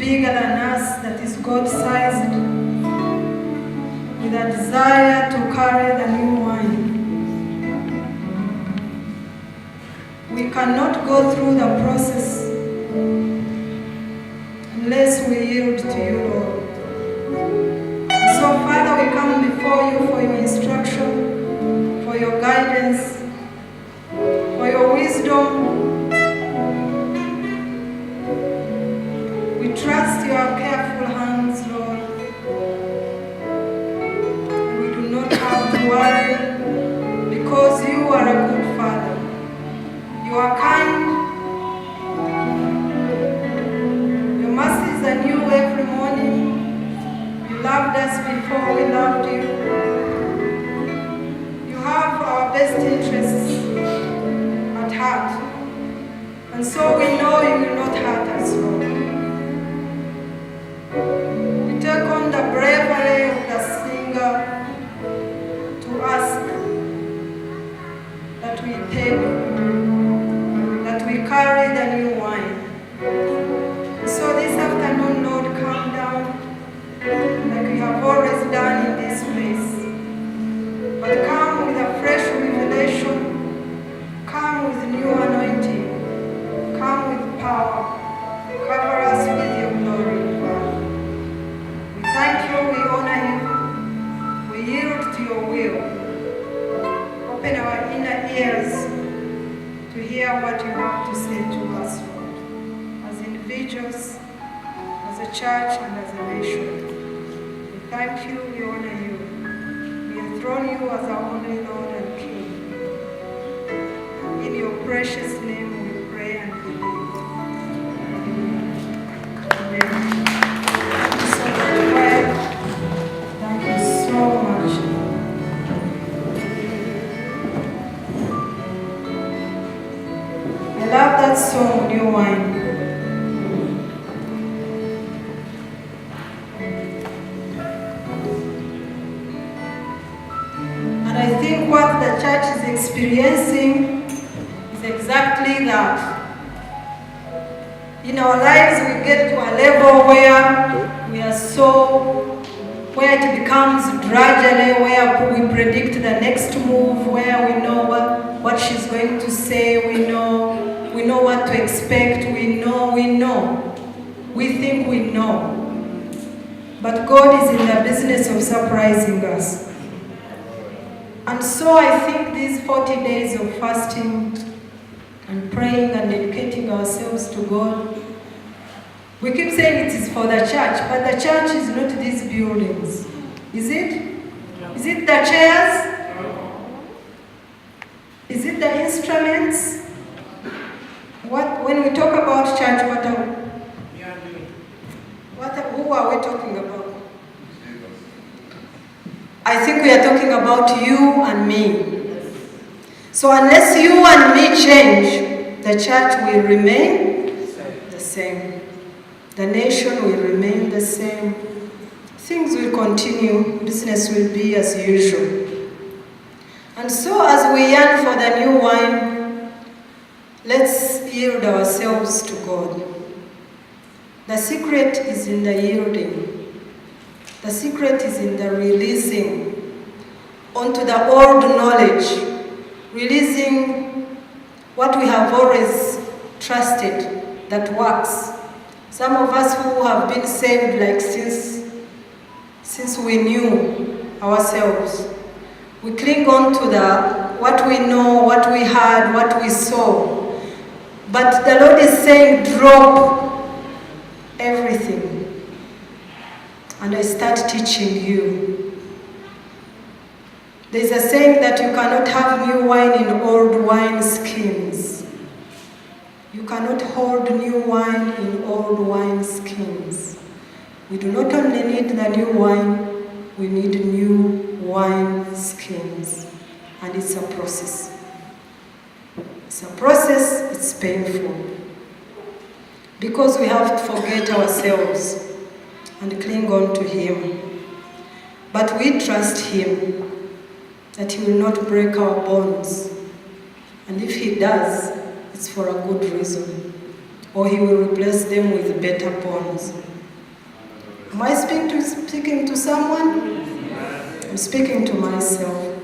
bigger than us, that is God-sized, with a desire to carry the new wine. We cannot go through the process unless we yield to you, Lord. So, Father, we come before you for your instruction, for your guidance, for your wisdom. We trust your careful hands, Lord. And we do not have to worry, because you are a good Father. You are kind. Your mercies are new every morning. You loved us before we loved you. You have our best interests at heart. And so we know you will not hurt us, Lord. We take on the bravery of the singer to ask that we take, that we carry the new wine. So this afternoon, Lord, come down like we have always done in this place. But come with a fresh revelation, come with new anointing, come with power, cover us with your glory, Father. We thank you, we honor you, we yield to your will. Open our inner ears to hear what you have to say to us, Lord, as individuals, as a church, and as a nation. We thank you, we honor you. We enthrone you as our only Lord and King. In your precious name we pray and believe. Amen. Thank you so much, Lord. Thank you so much. I love that song, New Wine. And I think what the church is experiencing is exactly that. In our lives, we get to a level where we are where it becomes gradually, where we predict the next move, where we know what she's going to say, we know what to expect, we know. We think we know. But God is in the business of surprising us. And so I think these 40 days of fasting and praying and dedicating ourselves to God, we keep saying it is for the church, but the church is not these buildings. Is it? Is it the chairs? Is it the instruments? When we talk about church, who are we talking about? I think we are talking about you and me. So unless you and me change, the church will remain the same. The nation will remain the same. Things will continue. Business will be as usual. And so as we yearn for the new wine, let's yield ourselves to God. The secret is in the yielding. The secret is in the releasing onto the old knowledge, releasing what we have always trusted that works. Some of us who have been saved like since we knew ourselves, we cling on to what we know, what we had, what we saw. But the Lord is saying, drop everything. And I start teaching you. There's a saying that you cannot have new wine in old wine skins. You cannot hold new wine in old wine skins. We do not only need the new wine, we need new wine skins. And it's a process. It's a process, it's painful. Because we have to forget ourselves and cling on to Him. But we trust Him that He will not break our bonds. And if He does, it's for a good reason. Or He will replace them with better bonds. Am I speaking to someone? I'm speaking to myself.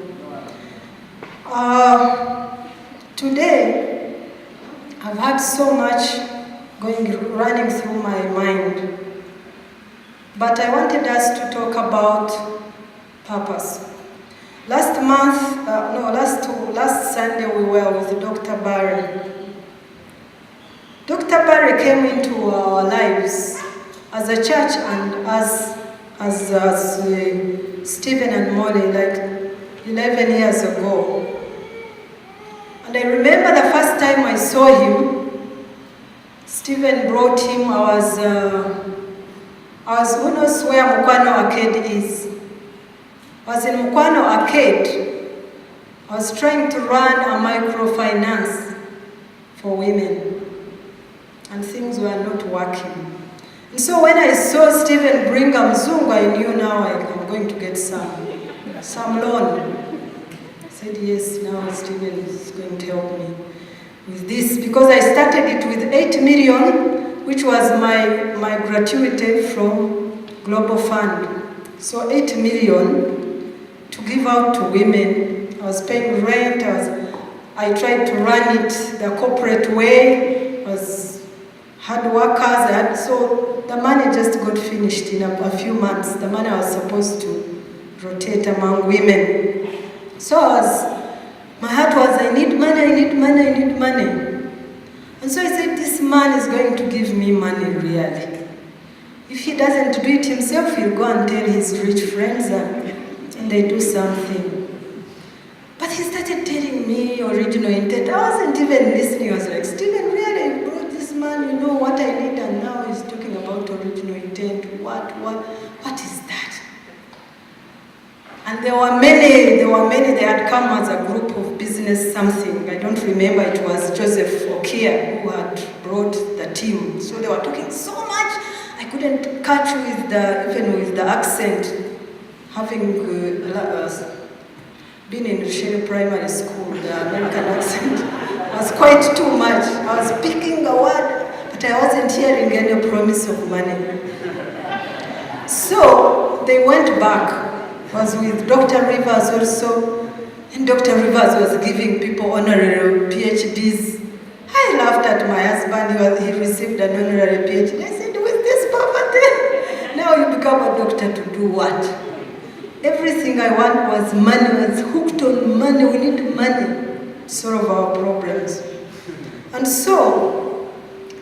Today, I've had so much running through my mind, but I wanted us to talk about purpose. Last Sunday we were with Dr. Barry. Dr. Barry came into our lives as a church and as Stephen and Molly like 11 years ago. And I remember the first time I saw him, Stephen brought him. I was who knows where Mukwano Arcade is. I was in Mukwano Arcade. I was trying to run a microfinance for women, and things were not working. And so when I saw Stephen bring a mzungu, I knew now I'm going to get some loan. I said, yes, now Stephen is going to help me with this, because I started it with 8 million, which was my gratuity from Global Fund. So 8 million to give out to women. I was paying rent. I tried to run it the corporate way. Had workers, so the money just got finished in a few months. The money I was supposed to rotate among women. So my heart was, I need money. And so I said, this man is going to give me money really. If he doesn't do it himself, he'll go and tell his rich friends and they do something. But he started telling me original intent. I wasn't even listening. I was like, Stephen, really? Man, you know what I need, and now he's talking about original intent. What is that? And there were many, they had come as a group of business something. I don't remember, it was Joseph Okia who had brought the team. So they were talking so much, I couldn't catch even with the accent, having been in Rushere Primary School, the American accent was quite too much. I was speaking a word, but I wasn't hearing any promise of money. So they went back. I was with Dr. Rivers also, and Dr. Rivers was giving people honorary PhDs. I laughed at my husband. He received an honorary PhD. I said, with this poverty, now you become a doctor to do what? Everything I want was money. I was hooked on money. We need money. Solve our problems. And so,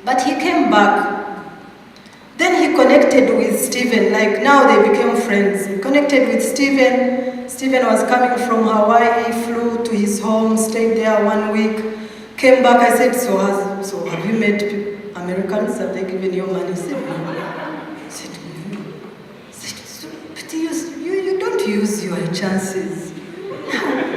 but he came back. Then he connected with Stephen, like now they became friends. He connected with Stephen. Stephen was coming from Hawaii, flew to his home, stayed there 1 week, came back. I said, so have you met Americans? Have they given you money? He said, no. I said, no. I said, but you don't use your chances. No.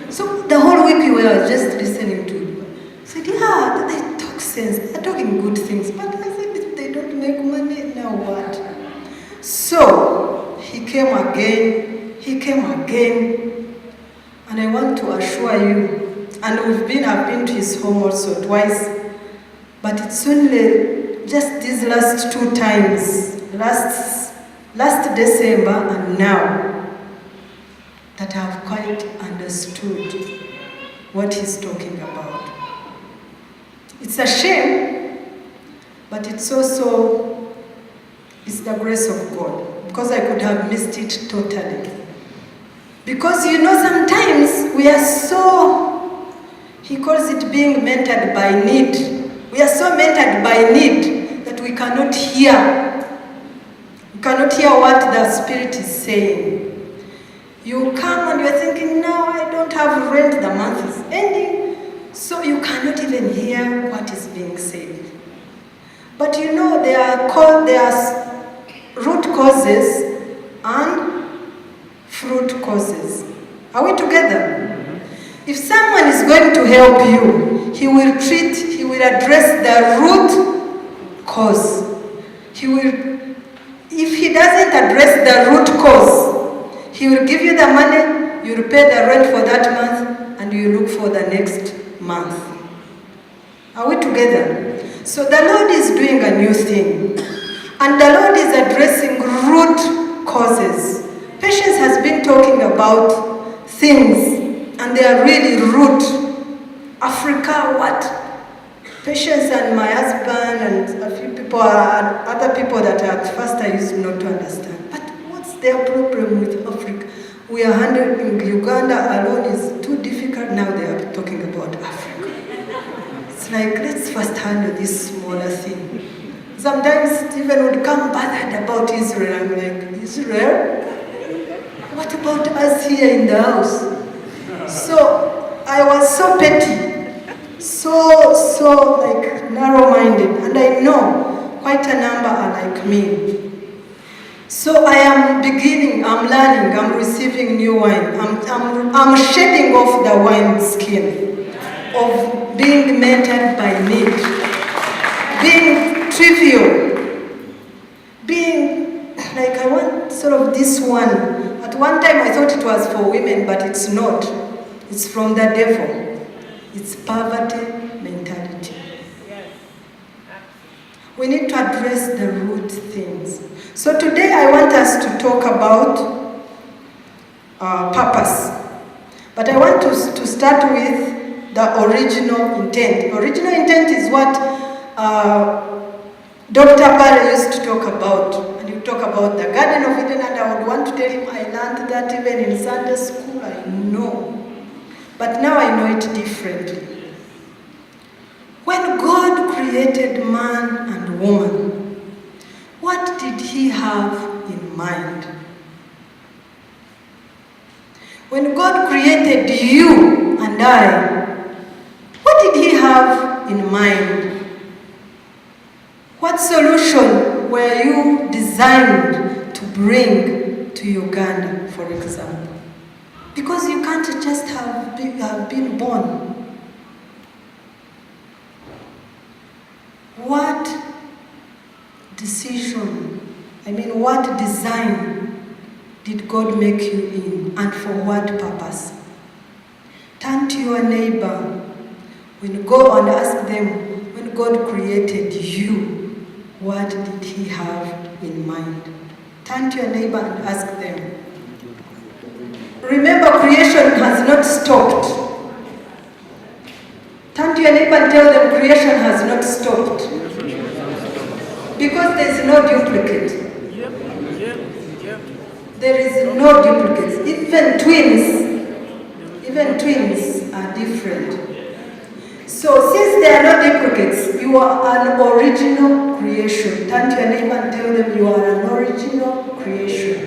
So the whole week we were just listening to him. I said, yeah, they talk sense, they're talking good things, but I said, if they don't make money, now what? So he came again, and I want to assure you, and I've been to his home also twice, but it's only just these last 2 times, last December and now, that I have quite understood what he's talking about. It's a shame, but it's the grace of God, because I could have missed it totally. Because sometimes we are so, he calls it being mentored by need. We are so mentored by need that we cannot hear. We cannot hear what the Spirit is saying. You come and you're thinking, no, I don't have rent, the month is ending, so you cannot even hear what is being said. But there are root causes and fruit causes. Are we together? Mm-hmm. If someone is going to help you, he will address the root cause. If he doesn't address the root cause, he will give you the money, you will pay the rent for that month, and you look for the next month. Are we together? So the Lord is doing a new thing. And the Lord is addressing root causes. Patience has been talking about things, and they are really root. Africa, what? Patience and my husband and a few people, other people that at first I used not to understand. But what's their problem with Africa? We are handling Uganda alone is too difficult. Now they are talking about Africa. It's like, let's first handle this smaller thing. Sometimes Stephen would come bothered about Israel. I'm like, Israel? What about us here in the house? So I was so petty, so like narrow-minded, and I know quite a number are like me. So I am beginning, I'm learning, I'm receiving new wine. I'm shedding off the wine skin of being mentored by need, being trivial, being like I want sort of this one. At one time I thought it was for women, but it's not. It's from the devil. It's poverty mentality. We need to address the root things. So today I want us to talk about purpose. But I want to start with the original intent. Original intent is what Dr. Barry used to talk about. And you talk about the Garden of Eden, and I would want to tell him I learned that even in Sunday school, I know. But now I know it differently. When God created man and woman, what did he have in mind? When God created you and I, what did he have in mind? What solution were you designed to bring to Uganda, for example? Because you can't just have been born. What decision, what design did God make you in, and for what purpose? Turn to your neighbor when you go and ask them, when God created you, what did he have in mind? Turn to your neighbor and ask them. Remember, creation has not stopped. Turn to your neighbor and tell them creation has not stopped. Because there is no duplicate. There is no duplicate. Even twins are different. So since there are no duplicates, you are an original creation. Turn to your neighbor and tell them you are an original creation.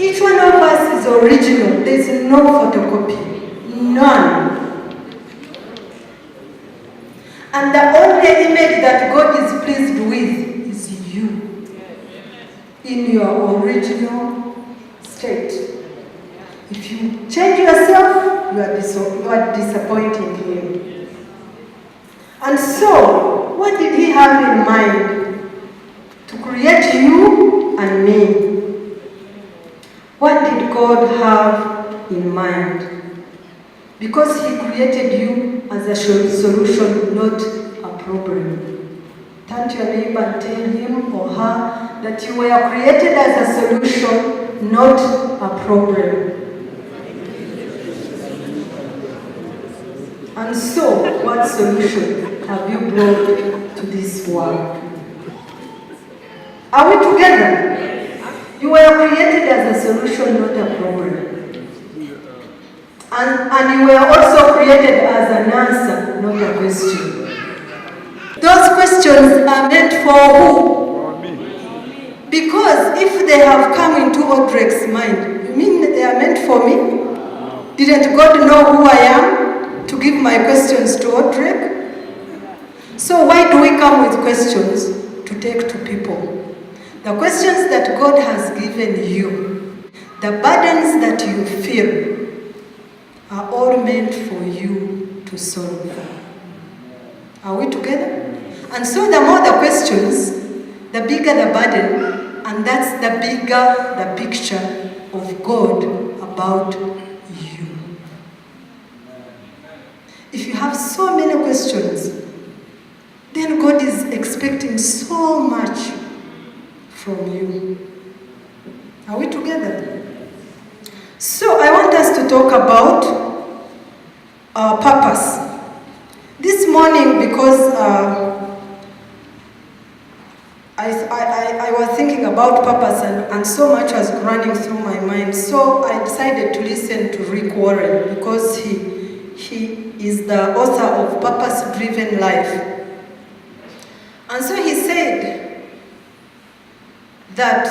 Each one of us is original. There is no photocopy. None. And the only image that God is pleased with is you. In your original state. If you change yourself, you are disappointing him. And so, what did he have in mind? To create you and me. What did God have in mind? Because he created you as a solution, not a problem. Turn to your neighbor and tell him or her that you were created as a solution, not a problem. And so, what solution have you brought to this world? Are we together? You were created as a solution, not a problem. And you were also created as an answer, not a question. Those questions are meant for who? Because if they have come into Audrey's mind, you mean they are meant for me? Didn't God know who I am to give my questions to Audrey? So why do we come with questions to take to people? The questions that God has given you, the burdens that you feel, are all meant for you to solve. Are we together? And so the more the questions, the bigger the burden, and that's the bigger the picture of God about you. If you have so many questions, then God is expecting so much from you. Are we together? So I want us to talk about purpose. This morning, because I was thinking about purpose and so much was running through my mind. So I decided to listen to Rick Warren because he is the author of Purpose-Driven Life. And so he said that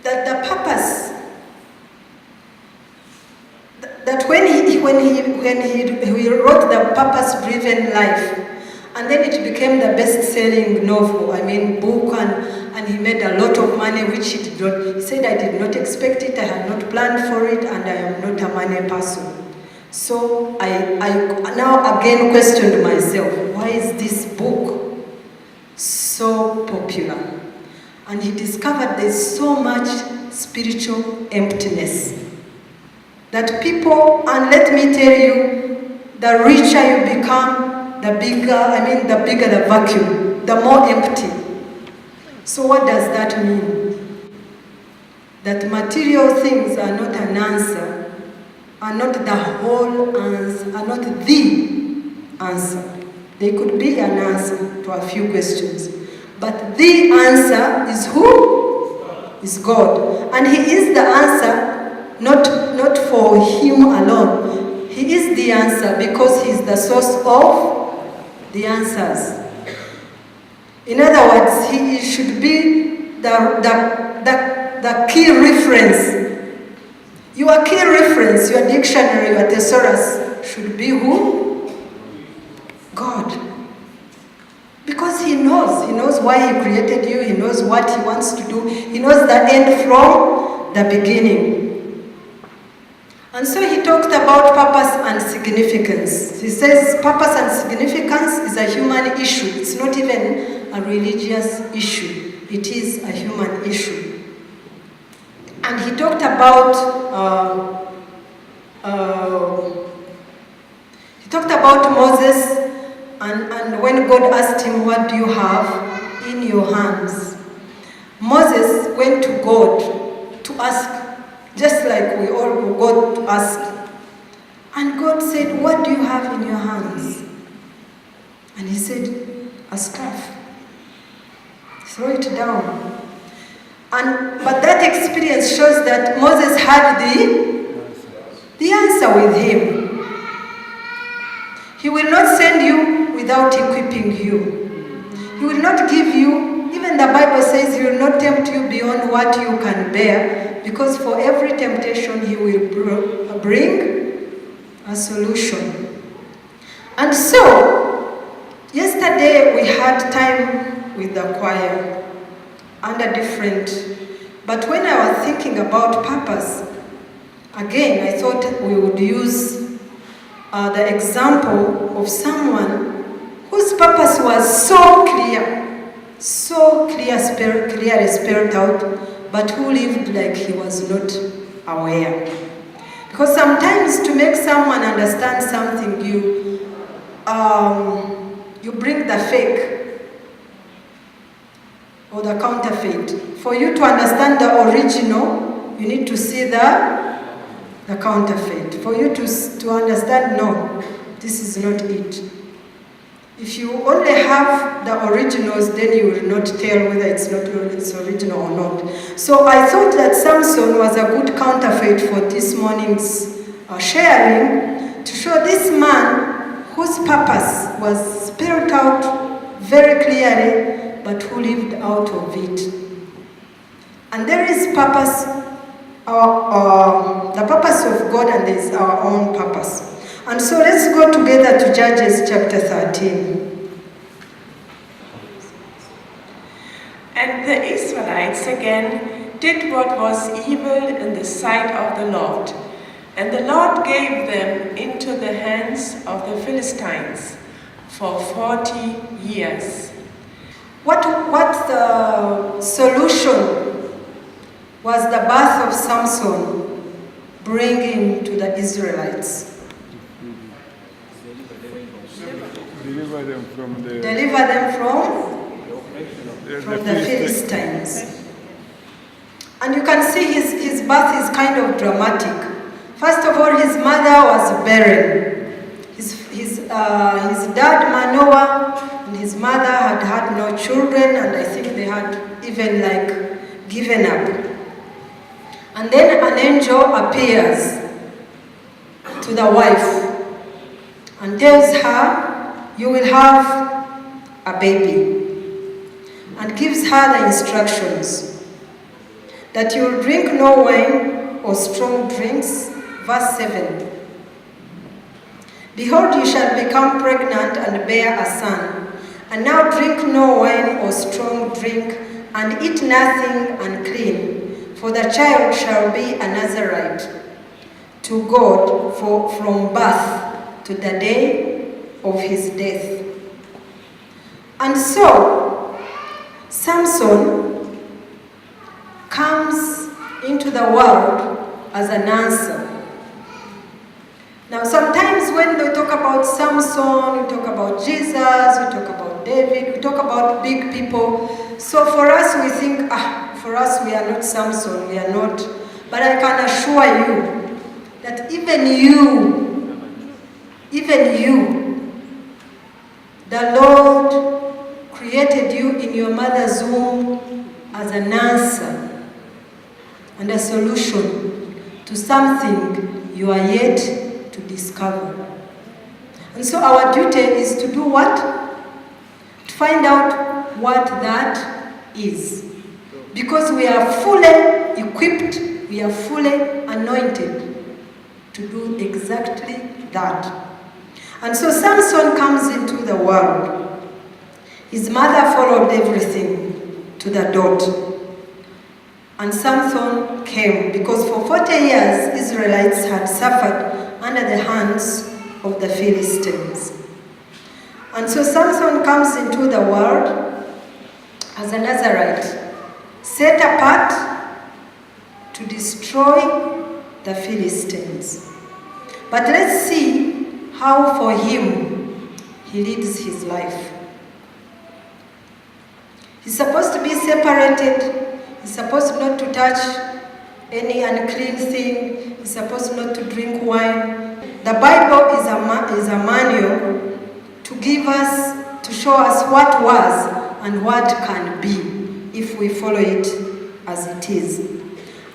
the purpose, that when he wrote the Purpose-Driven Life, and then it became the best-selling novel, book, and he made a lot of money, which he did not. He said, I did not expect it, I had not planned for it, and I am not a money person. So I now again questioned myself, why is this book so popular? And he discovered there's so much spiritual emptiness. That people, and let me tell you, the richer you become, the bigger the vacuum, the more empty. So what does that mean? That material things are not an answer, are not the whole answer, are not the answer. They could be an answer to a few questions. But the answer is who? Is God. And He is the answer, not for Him alone. He is the answer because He is the source of the answers. In other words, He should be the key reference. Your key reference, your dictionary, your thesaurus should be who? God. Because He knows why He created you, He knows what He wants to do, He knows the end from the beginning. And so he talked about purpose and significance. He says purpose and significance is a human issue. It's not even a religious issue. It is a human issue. And he talked about Moses and when God asked him, what do you have in your hands? Moses went to God to ask, just like we all go to ask. And God said, what do you have in your hands? And he said, a staff. Throw it down. But that experience shows that Moses had the answer with him. He will not send you without equipping you. He will not give you, even the Bible says He will not tempt you beyond what you can bear, because for every temptation He will bring a solution. And so, yesterday we had time with the choir under different, but when I was thinking about purpose, again I thought we would use the example of someone whose purpose was so clearly spelled out, but who lived like he was not aware. Because sometimes to make someone understand something, you bring the fake or the counterfeit. For you to understand the original, you need to see the counterfeit. For you to understand, no, this is not it. If you only have the originals, then you will not tell whether it's original or not. So I thought that Samson was a good counterfeit for this morning's sharing, to show this man whose purpose was spelled out very clearly, but who lived out of it. And there is purpose, the purpose of God, and there is our own purpose. And so let's go together to Judges chapter 13. And the Israelites again did what was evil in the sight of the Lord. And the Lord gave them into the hands of the Philistines for 40 years. What the solution was the birth of Samson bringing to the Israelites? Deliver them from the Philistines. And you can see his birth is kind of dramatic. First of all, his mother was barren. His dad, Manoah, and his mother had no children, and I think they had even given up. And then an angel appears to the wife and tells her, you will have a baby, and gives her the instructions that you will drink no wine or strong drinks. Verse 7. Behold, you shall become pregnant and bear a son, and now drink no wine or strong drink, and eat nothing unclean, for the child shall be a Nazarite to God from birth to the day of his death. And so, Samson comes into the world as an answer. Now, sometimes when we talk about Samson, we talk about Jesus, we talk about David, we talk about big people. So for us, we think, for us, we are not Samson, we are not. But I can assure you that even you, the Lord created you in your mother's womb as an answer and a solution to something you are yet to discover. And so our duty is to do what? To find out what that is. Because we are fully equipped, we are fully anointed to do exactly that. And so Samson comes into the world. His mother followed everything to the dot. And Samson came because for 40 years Israelites had suffered under the hands of the Philistines. And so Samson comes into the world as a Nazarite, set apart to destroy the Philistines. But let's see how for him he leads his life. He's supposed to be separated. He's supposed not to touch any unclean thing. He's supposed not to drink wine. The Bible is a manual to give us, to show us what was and what can be if we follow it as it is.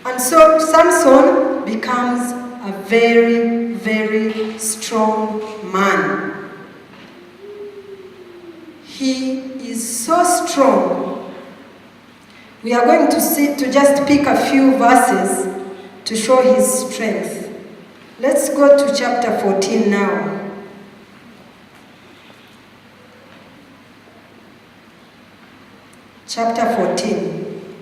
And so Samson becomes a very, very strong man. He is so strong. We are going to just pick a few verses to show his strength. Let's go to chapter 14 now. Chapter 14.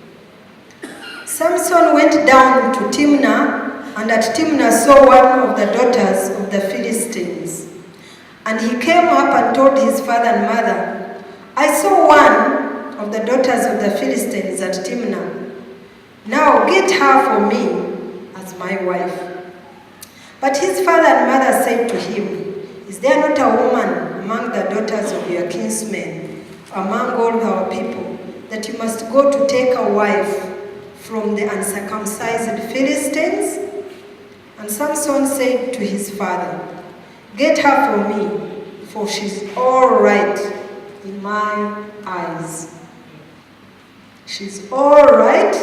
Samson went down to Timnah, and at Timnah saw one of the daughters of the Philistines. And he came up and told his father and mother, I saw one of the daughters of the Philistines at Timnah. Now get her for me as my wife. But his father and mother said to him, Is there not a woman among the daughters of your kinsmen, among all our people, that you must go to take a wife from the uncircumcised Philistines? And Samson said to his father, Get her for me, for she's all right in my eyes. She's all right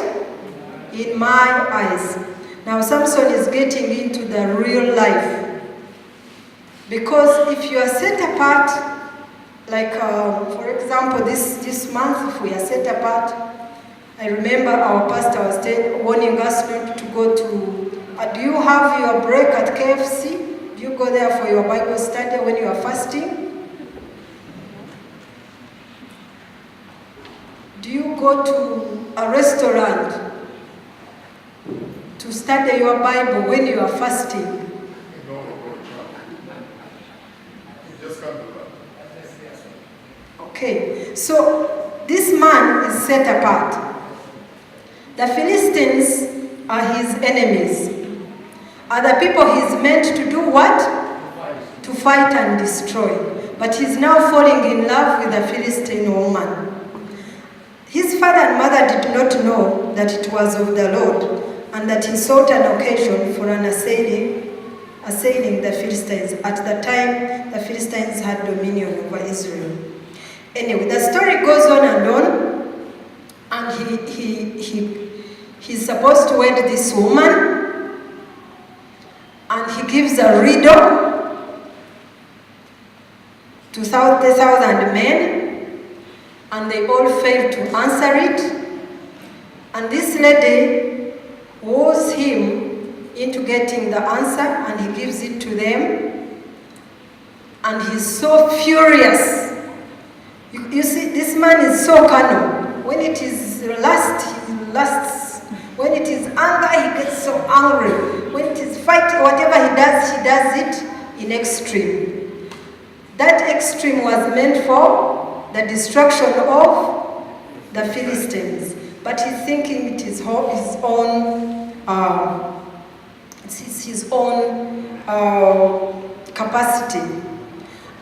in my eyes. Now Samson is getting into the real life. Because if you are set apart, like for example, this month, if we are set apart, I remember our pastor was warning us not to go to, do you have your break at KFC? Do you go there for your Bible study when you are fasting? Do you go to a restaurant to study your Bible when you are fasting? No. You just can't do that. Okay, so this man is set apart. The Philistines are his enemies. Are the people he's meant to do what? To fight and destroy. But he's now falling in love with a Philistine woman. His father and mother did not know that it was of the Lord, and that he sought an occasion for an assailing the Philistines. At the time, the Philistines had dominion over Israel. Anyway, the story goes on, and he's supposed to wed this woman, and he gives a riddle to 1,000 men, and they all fail to answer it. And this lady woos him into getting the answer, and he gives it to them. And he's so furious. You see, this man is so carnal. When it is lust, he lusts. When it is anger, he gets so angry. When it is fighting, whatever he does it in extreme. That extreme was meant for the destruction of the Philistines. But he's thinking it is his own capacity.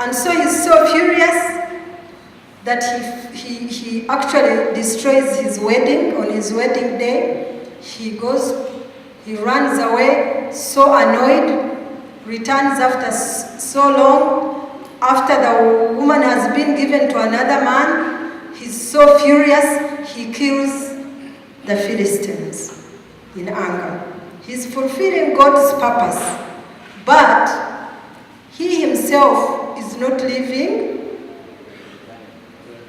And so he's so furious that he actually destroys his wedding. On his wedding day, he runs away, so annoyed, returns after so long. After the woman has been given to another man, he's so furious, he kills the Philistines in anger. He's fulfilling God's purpose, but he himself is not living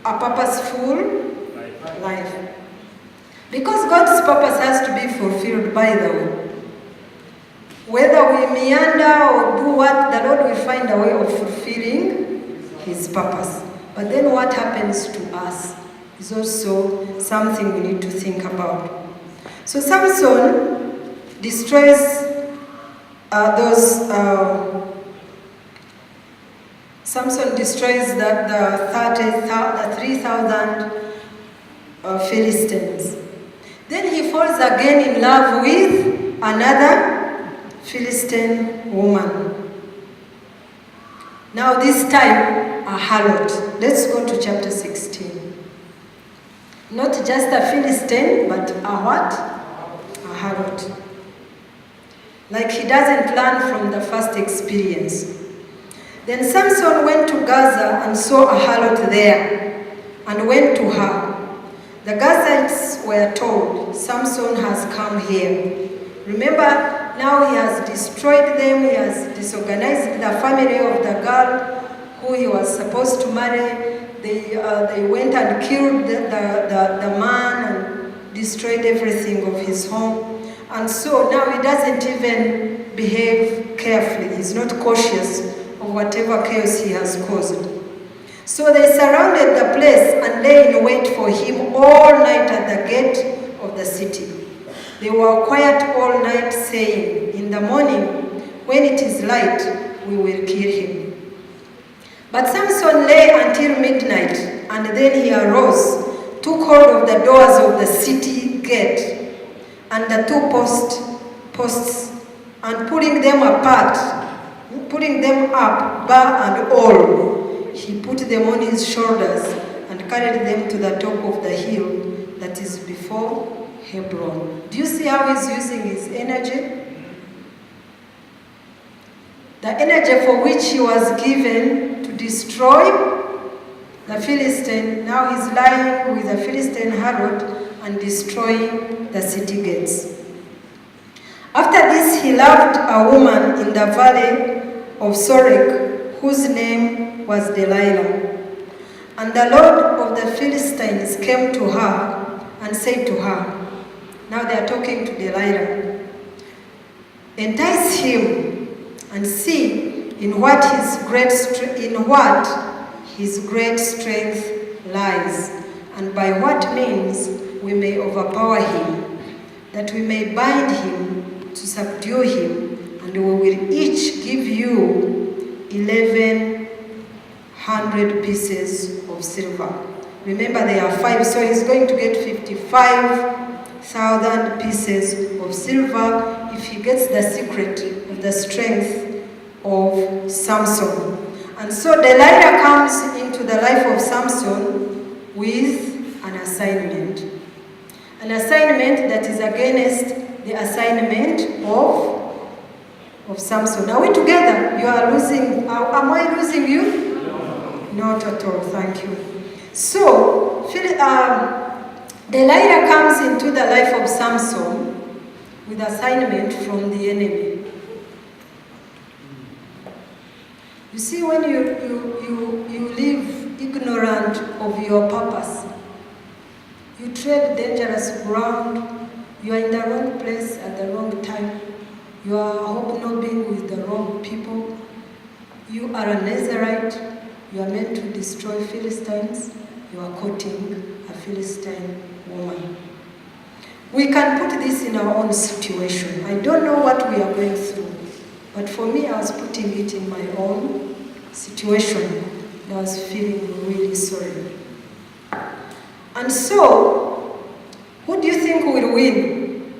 a purposeful life. Because God's purpose has to be fulfilled, by the way. Whether we meander or do what, the Lord will find a way of fulfilling his purpose. But then what happens to us is also something we need to think about. So Samson destroys Samson destroys the 3,000 Philistines. Then he falls again in love with another Philistine woman. Now this time, a harlot. Let's go to chapter 16. Not just a Philistine, but a what? A harlot. Like he doesn't learn from the first experience. Then Samson went to Gaza and saw a harlot there, and went to her. The Gazites were told, Samson has come here. Remember, now he has destroyed them, he has disorganized the family of the girl who he was supposed to marry. They went and killed the man and destroyed everything of his home. And so now he doesn't even behave carefully. He's not cautious of whatever chaos he has caused. So they surrounded the place and lay in wait for him all night at the gate of the city. They were quiet all night, saying, in the morning, when it is light, we will kill him. But Samson lay until midnight, and then he arose, took hold of the doors of the city gate, and the two posts, and putting them up, bar and all, he put them on his shoulders and carried them to the top of the hill that is before Hebron. Do you see how he's using his energy? The energy for which he was given to destroy the Philistine, now he's lying with the Philistine harlot and destroying the city gates. After this, he loved a woman in the valley of Sorek, whose name was Delilah. And the Lord of the Philistines came to her and said to her, now they are talking to Delilah, entice him and see in what his great strength lies, and by what means we may overpower him, that we may bind him to subdue him, and we will each give you 1,100 pieces of silver. Remember, there are 5, so he's going to get 55,000 pieces of silver if he gets the secret of the strength of Samson. And so Delilah comes into the life of Samson with an assignment. An assignment that is against the assignment of Samson. Are we together? You are losing. Am I losing you? No. Not at all. Thank you. So, Delilah comes into the life of Samson with assignment from the enemy. You see, when you live ignorant of your purpose, you tread dangerous ground, you are in the wrong place at the wrong time, you are hobnobbing with the wrong people, you are a Nazarite, you are meant to destroy Philistines, you are courting a Philistine woman. We can put this in our own situation. I don't know what we are going through, but for me, I was putting it in my own situation, and I was feeling really sorry. And so, who do you think will win?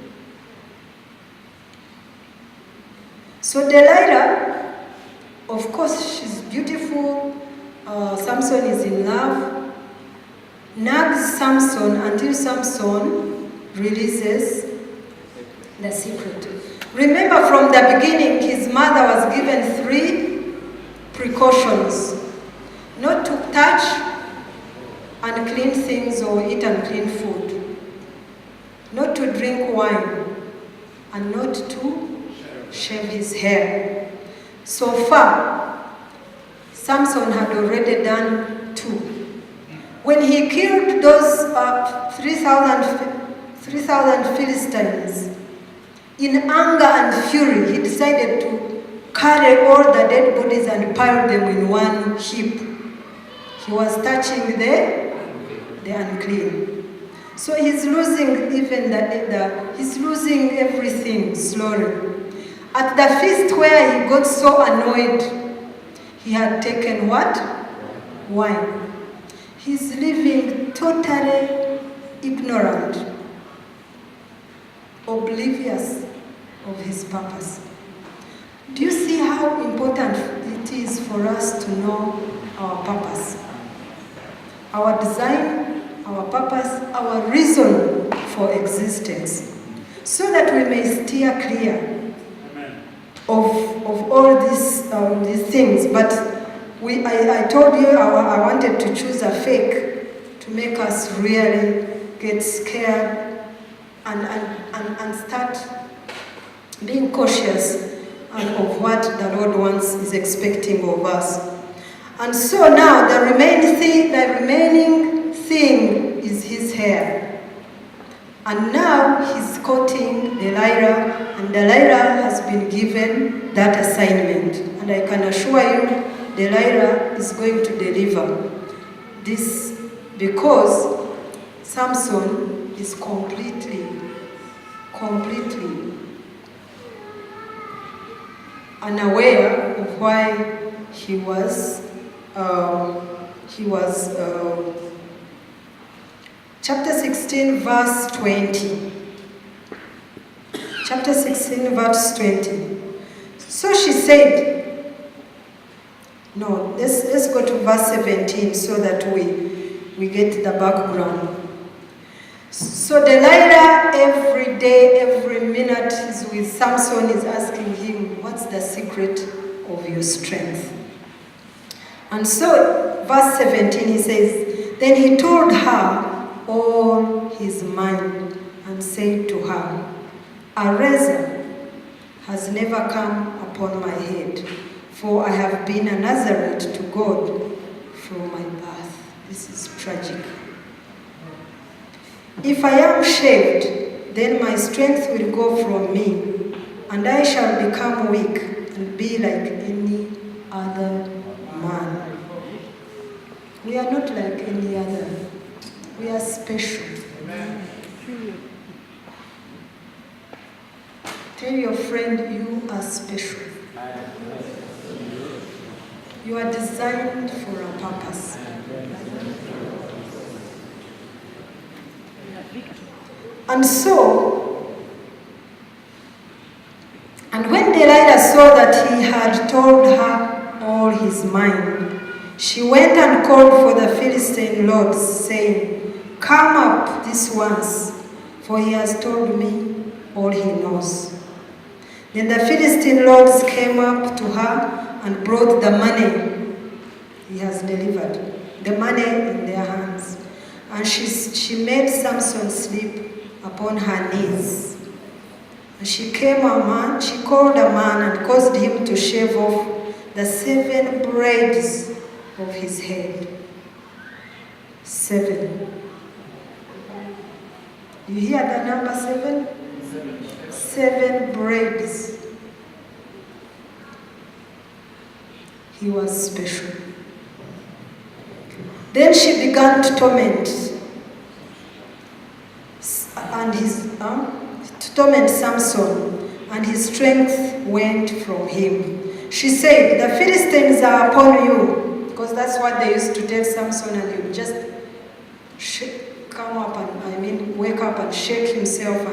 So Delilah, of course, she's beautiful. Samson is in love. Nags Samson until Samson releases the secret. Remember, from the beginning, his mother was given 3 precautions: not to touch unclean things or eat unclean food, not to drink wine, and not to shave his hair. So far, Samson had already done 2. When he killed those 3,000 Philistines, in anger and fury, he decided to carry all the dead bodies and pile them in one heap. He was touching the unclean. So he's losing even he's losing everything slowly. At the feast where he got so annoyed, he had taken what? Wine. He's living totally ignorant, oblivious of his purpose. Do you see how important it is for us to know our purpose? Our design, our purpose, our reason for existence, so that we may steer clear of all these things. But I told you I wanted to choose a fake to make us really get scared and start being cautious of what the Lord is expecting of us. And so now the remaining thing is his hair. And now he's courting Delilah, and Delilah has been given that assignment. And I can assure you, Delilah is going to deliver this, because Samson is completely unaware of why he was chapter 16 verse 20. Chapter 16 verse 20. So she said, no, let's go to verse 17 so that we get the background. So Delilah, every day, every minute, is with Samson, is asking him, what's the secret of your strength? And so, verse 17, he says, then he told her all his mind and said to her, a razor has never come upon my head, for I have been a Nazarite to God from my birth. This is tragic. If I am shaved, then my strength will go from me, and I shall become weak and be like any other man. We are not like any other. We are special. Amen. Tell your friend you are special. You are designed for a purpose. And so, and when Delilah saw that he had told her all his mind, she went and called for the Philistine lords, saying, "Come up this once, for he has told me all he knows." Then the Philistine lords came up to her and brought the money he has delivered, the money in their hands. And she made Samson sleep upon her knees. And she called a man and caused him to shave off the 7 braids of his head. 7. You hear the number 7? 7 braids. He was special. Then she began to torment Samson, and his strength went from him. She said, "The Philistines are upon you," because that's what they used to tell Samson, and he would just wake up and shake himself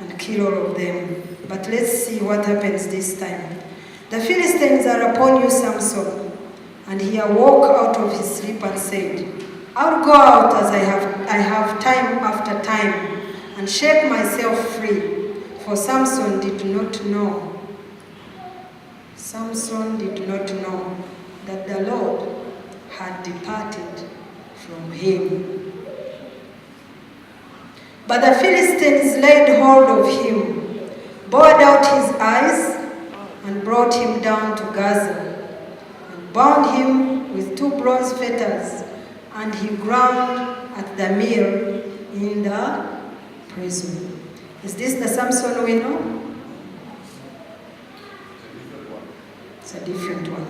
and kill all of them. But let's see what happens this time. "The Philistines are upon you, Samson." And he awoke out of his sleep and said, "I'll go out as I have time after time and shake myself free." For Samson did not know that the Lord had departed from him. But the Philistines laid hold of him, bored out his eyes, and brought him down to Gaza, and bound him with 2 bronze fetters, and he ground at the mill in the prison. Is this the Samson we know? It's a different one.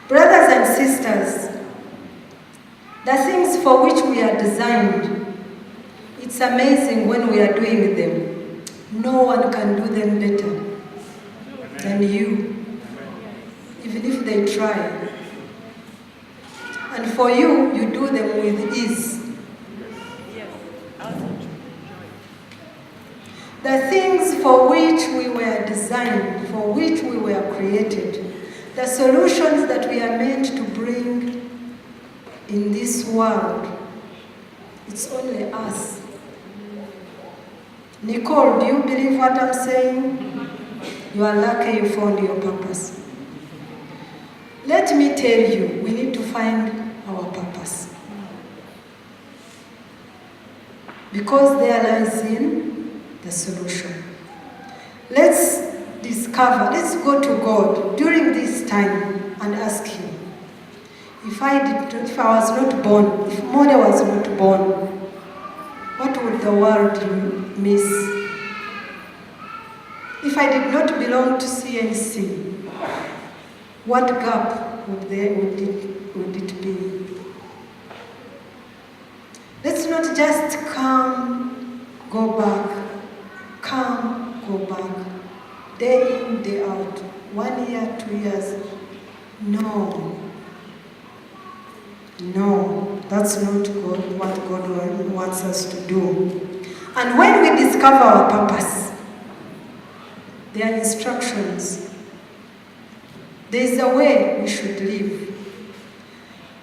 Brothers and sisters, the things for which we are designed, it's amazing when we are doing them. No one can do them better than you, even if they try. And for you, you do them with ease. The things for which we were designed, for which we were created, the solutions that we are meant to bring in this world, it's only us. Nicole, do you believe what I'm saying? You are lucky you found your purpose. Let me tell you, we need to find our purpose. Because there lies in the solution. Let's go to God during this time and ask Him, if I was not born, if Molly was not born, what would the world miss? If I did not belong to CNC, what gap would it be? Let's not just come, go back, day in, day out, 1 year, 2 years. No, that's not what God wants us to do. And when we discover our purpose, there are instructions. There is a way we should live.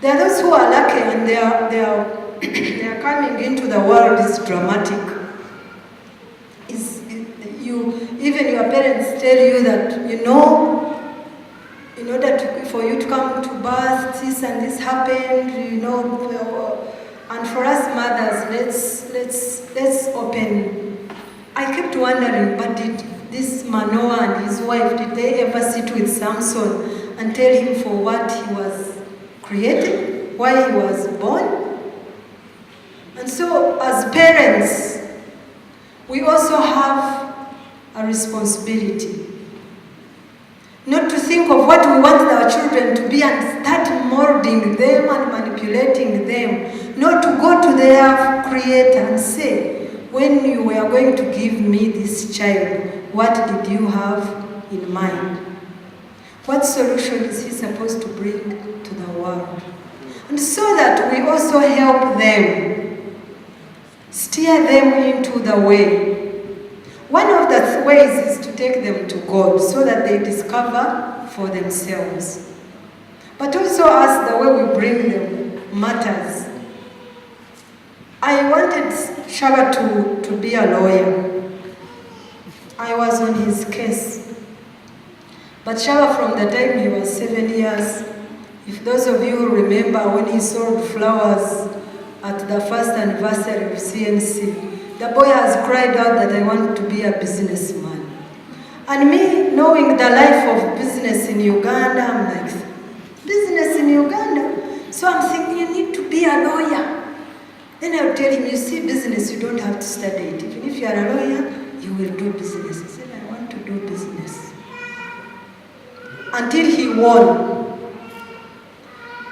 There are those who are lucky and they are coming into the world is dramatic. Even your parents tell you that, in order for you to come to birth, this and this happened, and for us mothers, let's open. I kept wondering, but did this Manoah and his wife, did they ever sit with Samson and tell him for what he was created, why he was born? And so, as parents, we also have a responsibility. Not to think of what we want our children to be and start molding them and manipulating them. Not to go to their Creator and say, when you were going to give me this child, what did you have in mind? What solution is He supposed to bring to the world? And so that we also help them, steer them into the way. One of the ways is to take them to God so that they discover for themselves. But also as the way we bring them matters. I wanted Shaba to be a lawyer. I was on his case. But Shaba, from the time he was 7 years, if those of you remember when he sold flowers at the first anniversary of CNC, the boy has cried out that I want to be a businessman. And me, knowing the life of business in Uganda, I'm like, business in Uganda? So I'm thinking, you need to be a lawyer. Then I'll tell him, you see, business, you don't have to study it. Even if you are a lawyer, you will do business. He said, I want to do business. Until he won.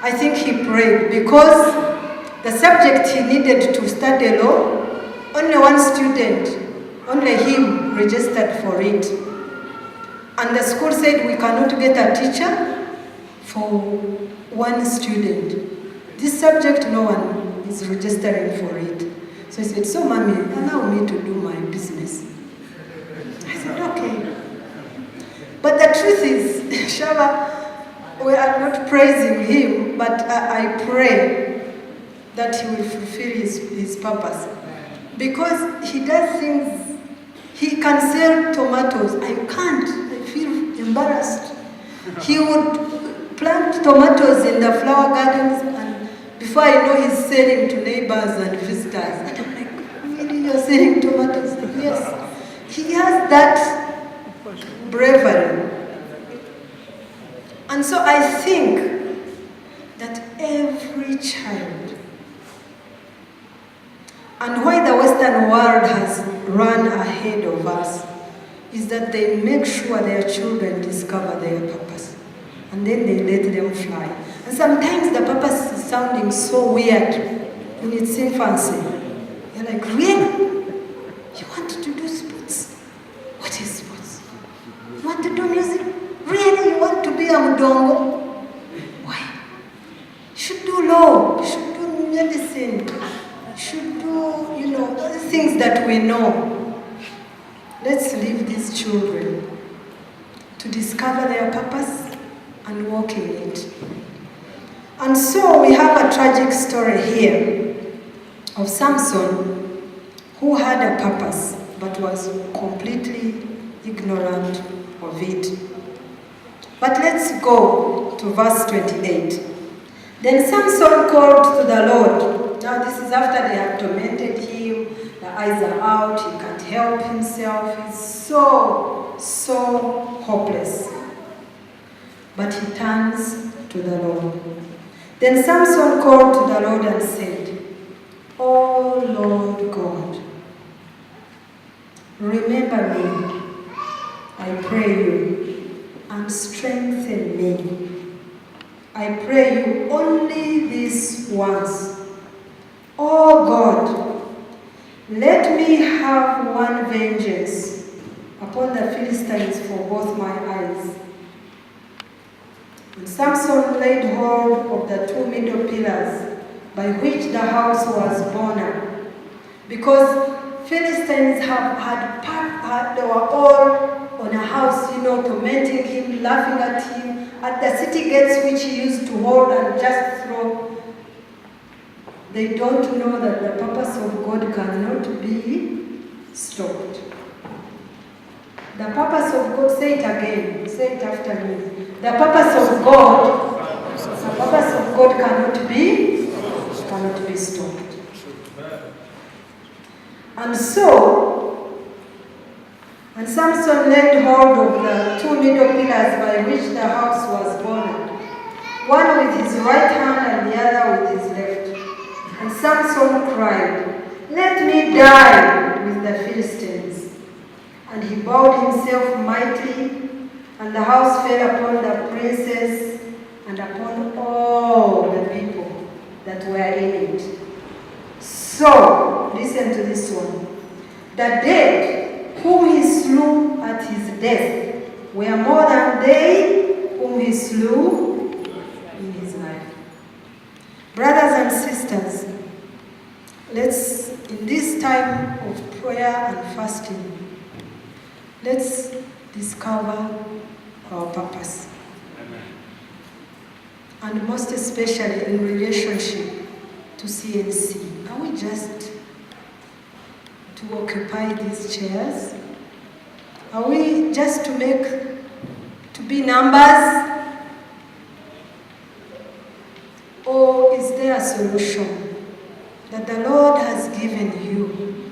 I think he prayed because the subject he needed to study law, only one student, only him registered for it. And the school said we cannot get a teacher for one student. This subject, no one is registering for it. So he said, so mommy, allow me to do my business. I said, okay. But the truth is, Shaba, we are not praising him, but I pray that he will fulfill his purpose. Because he does things, he can sell tomatoes. I can't, I feel embarrassed. He would plant tomatoes in the flower gardens, and before I know, he's selling to neighbors and visitors. And I'm like, really, you're selling tomatoes? Yes. He has that bravery. And so I think that every child, and why the Western world has run ahead of us, is that they make sure their children discover their purpose. And then they let them fly. And sometimes the purpose is sounding so weird in its infancy. You're like, really? You want to do sports? What is sports? You want to do music? Really? You want to be a mudongo? Why? You should do law. You should do medicine. You should do, other things that we know. Let's leave these children to discover their purpose and walk in it. And so we have a tragic story here of Samson, who had a purpose but was completely ignorant of it. But let's go to verse 28. Then Samson called to the Lord. Now this is after they have tormented him. The eyes are out. He can't help himself. He's so hopeless. But he turns to the Lord. Then Samson called to the Lord and said, "Oh Lord God, remember me, I pray you, and strengthen me. I pray you only this once. Oh God, let me have one vengeance upon the Philistines for both my eyes." And Samson laid hold of the two middle pillars by which the house was born, because Philistines they were all on a house, tormenting him, laughing at him, at the city gates which he used to hold and just throw. They don't know that the purpose of God cannot be stopped. The purpose of God, say it again, say it after me. The purpose of God cannot be stopped. And Samson laid hold of the two middle pillars by which the house was born, one with his right hand and the other with his left. And Samson cried, "Let me die with the Philistines." And he bowed himself mightily, and the house fell upon the princes and upon all the people that were in it. So, listen to this one. The dead whom he slew at his death were more than they whom he slew in his life. Brothers and sisters, let's, in this time of prayer and fasting, Let's discover our purpose. And most especially in relationship to CNC. Are we just to occupy these chairs? Are we just to be numbers? Or is there a solution that the Lord has given you?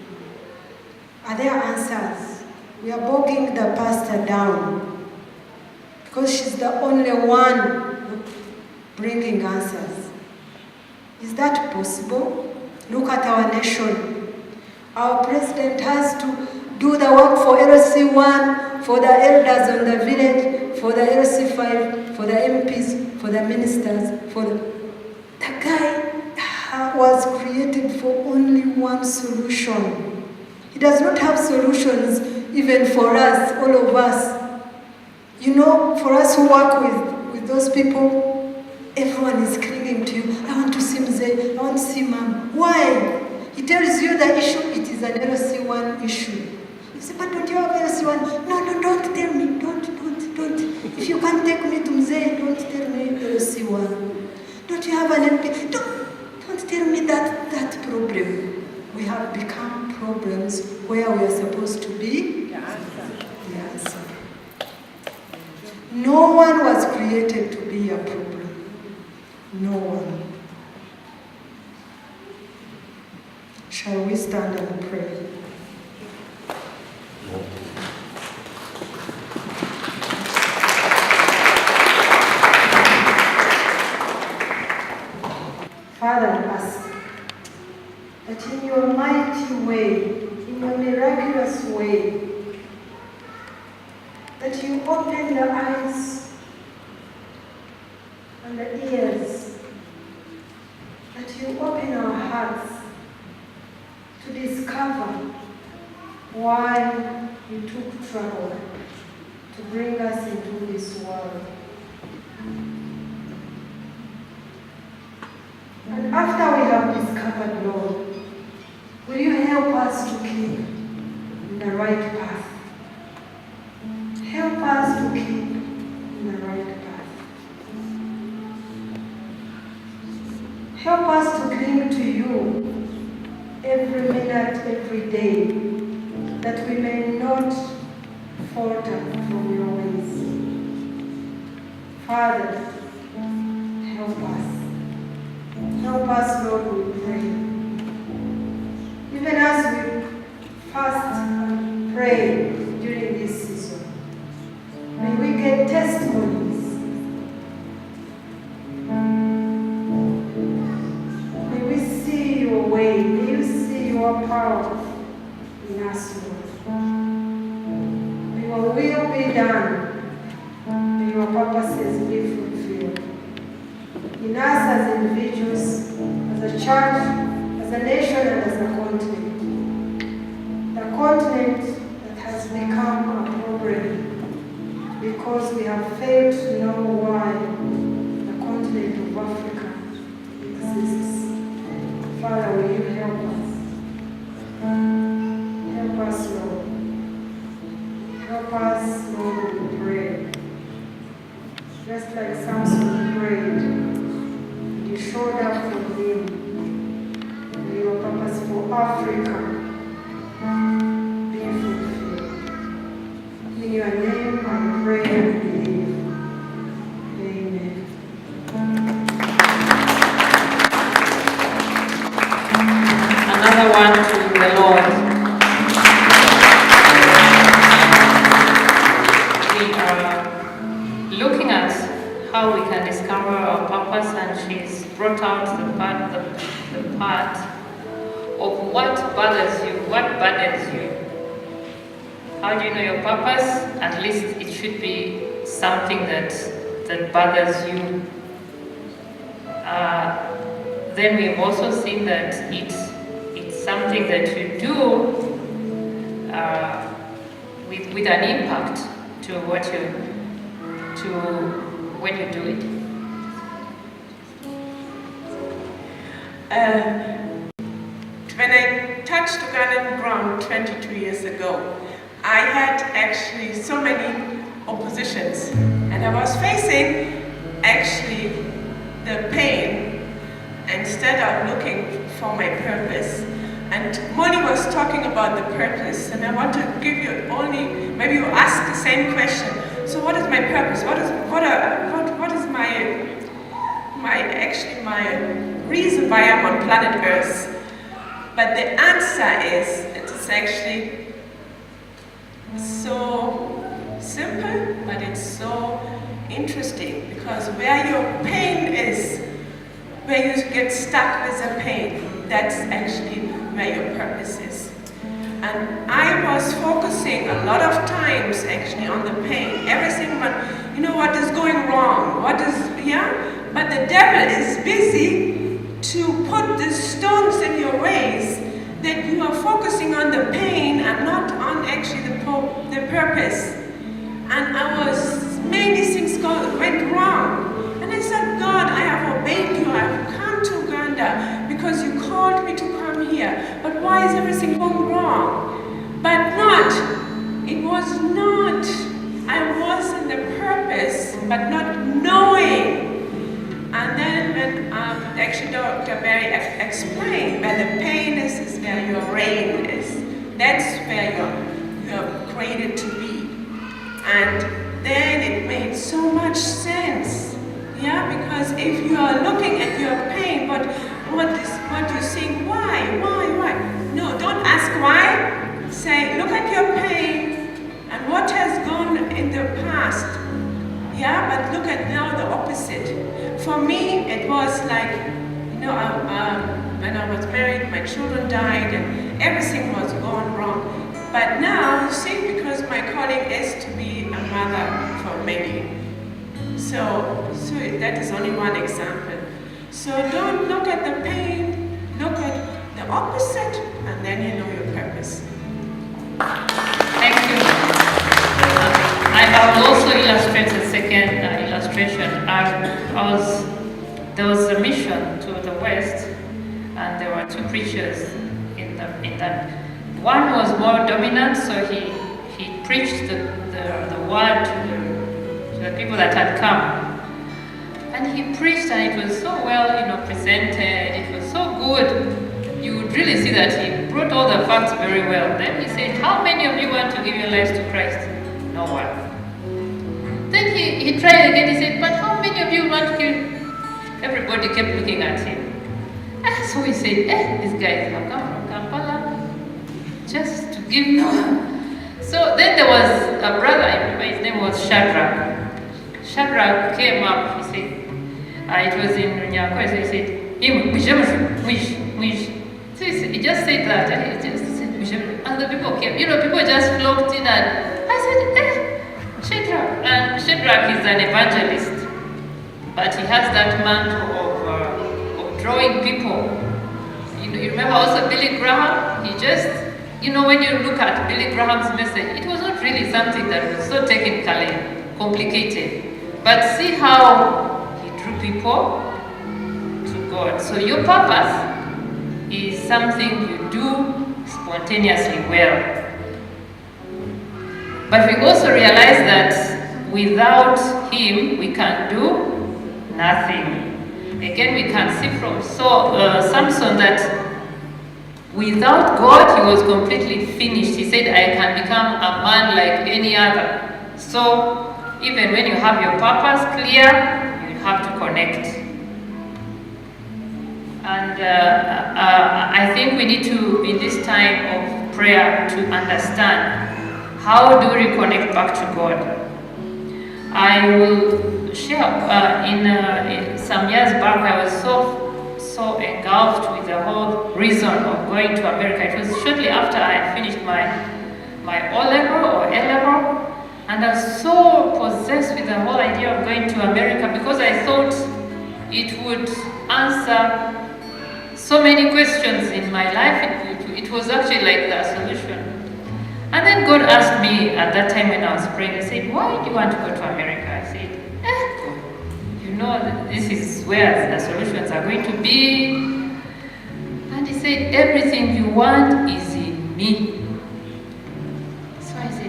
Are there answers? We are bogging the pastor down because she's the only one bringing answers. Is that possible? Look at our nation. Our president has to do the work for LC1, for the elders on the village, for the LC5, for the MPs, for the ministers, The guy was created for only one solution. He does not have solutions even for us, all of us. You know, for us who work with those people, everyone is clinging to you. I want to see Mzee, I want to see Mom. Why? He tells you the issue, it is an LC1 issue. You say, but don't you have LC1? No, don't tell me, don't. If you can't take me to Mzee, don't tell me LC1. Don't you have an MP? Don't tell me that problem. We have become problems where we are supposed to be the answer. No one was created to be a problem. No one. Shall we stand and pray? Father, I ask that in your mighty way, in your miraculous way, that you open the eyes and the ears, that you open our hearts to discover why you took trouble to bring us into this world. And after we have discovered, Lord, will you help us to keep in the right path? Help us to keep in the right path. Help us to cling to you every minute, every day, that we may not falter from your ways. Father, help us. Help us, Lord, we pray. Even as we fast and pray during this season, may we get testimonies. May we see your way. May you see your power in us, Lord. May your will be done. May your purposes be fulfilled. In us as individuals, as a church, as a nation, and as a continent. The continent that has become a problem because we have failed to know why the continent of Africa exists. Father, will you help us? Help us, Lord. Help us, Lord, we pray. Just like Samson prayed, you showed up for him. May your purpose for Africa be fulfilled. In your name I pray and believe. Amen. Another one to the Lord. We are looking at how we can discover our purpose, and she's brought out the part of what bothers you, what burdens you. How do you know your purpose? At least it should be something that bothers you. Then we've also seen that it's something that you do with an impact to when you do it. When I touched Ugandan ground 22 years ago, I had actually so many oppositions, and I was facing actually the pain instead of looking for my purpose. And Molly was talking about the purpose, and I want to give you only, maybe you ask the same question. So what is my purpose? What is my reason why I'm on planet Earth? But the answer is, it is actually so simple, but it's so interesting, because where your pain is, where you get stuck with the pain, that's actually where your purpose is. And I was focusing a lot of times actually on the pain, everything, but you know what is going wrong, but the devil is busy to put the stones in your ways, that you are focusing on the pain and not on actually the purpose. And many things went wrong. And I said, God, I have obeyed you, I have come to Uganda because you called me to come here. But why is everything going wrong? I was in the purpose, but not knowing. And then when actually Dr. Barry explained where the pain is where your rain is. That's where you're created to be. And then it made so much sense. Yeah, because if you are looking at your pain, what you think, why? No, don't ask why. Say, look at your pain and what has gone in the past. Yeah, but look at now the opposite. For me, it was like, when I was married, my children died and everything was going wrong. But now, you see, because my calling is to be a mother for many. So that is only one example. So don't look at the pain, look at the opposite, and then you know your purpose. Thank you. I have also illustrated a second illustration. There was a mission to the West, and there were two preachers in that. One was more dominant, so he preached the word to the people that had come. And he preached, and it was so well, presented. It was so good. You would really see that he brought all the facts very well. Then he said, "How many of you want to give your lives to Christ?" No one. Then he tried again. He said, "But how many of you want to give?" Everybody kept looking at him. So he said, "These guys have come from Kampala just to give you." So then there was a brother. His name was Shadrach. Shadrach came up. He said, it was in Nyako. So he said, So he just said that. And he just said, and the people came. People just flocked in, and I said, Shadrach. And Shadrach is an evangelist, but he has that mantle of drawing people. You remember also Billy Graham? He just, when you look at Billy Graham's message, it was not really something that was so technically complicated. But see how he drew people to God. So your purpose is something you do spontaneously well. But we also realize that without him, we can do nothing. Again, we can see from Samson that without God, he was completely finished. He said, "I can become a man like any other." So even when you have your purpose clear, you have to connect. And I think we need to, in this time of prayer, to understand how do we reconnect back to God. I will share, in some years back, I was so engulfed with the whole reason of going to America. It was shortly after I had finished my O-level or A-level. And I was so possessed with the whole idea of going to America because I thought it would answer so many questions in my life. It was actually like the solution. And then God asked me at that time when I was praying, He said, "Why do you want to go to America?" I said, this is where the solutions are going to be. And He said, "Everything you want is in me." So I said,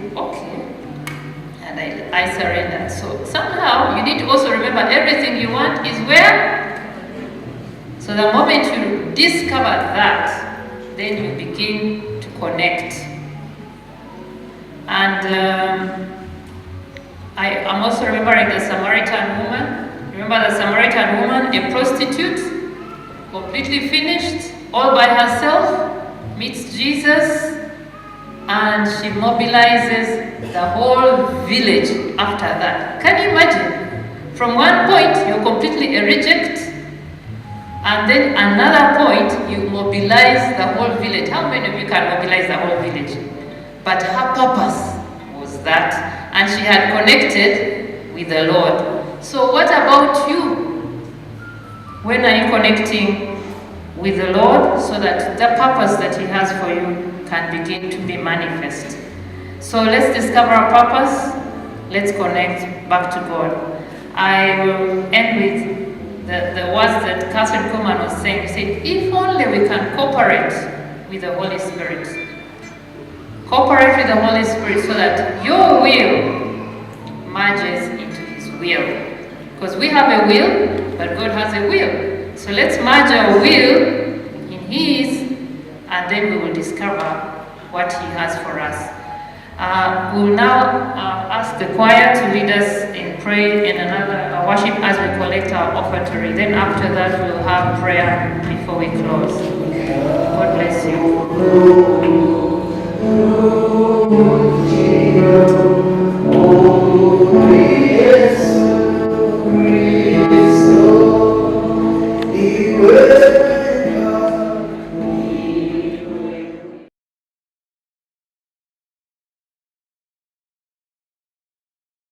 I surrender. So somehow you need to also remember everything you want is where? So the moment you discover that, then you begin to connect. And I'm also remembering the Samaritan woman. Remember the Samaritan woman, a prostitute, completely finished, all by herself, meets Jesus, and she mobilizes the whole village after that. Can you imagine? From one point, you're completely a reject, and then another point, you mobilize the whole village. How many of you can mobilize the whole village? But her purpose was that, and she had connected with the Lord. So what about you? When are you connecting with the Lord so that the purpose that He has for you can begin to be manifest? So let's discover our purpose. Let's connect back to God. I will end with the words that Catherine Kuhlman was saying. She said, if only we can cooperate with the Holy Spirit. Cooperate with the Holy Spirit so that your will merges into His will. Because we have a will, but God has a will. So let's merge our will in His, and then we will discover what He has for us. We will now ask the choir to lead us in prayer in another worship as we collect our offertory. Then after that, we will have prayer before we close. God bless you. Oh,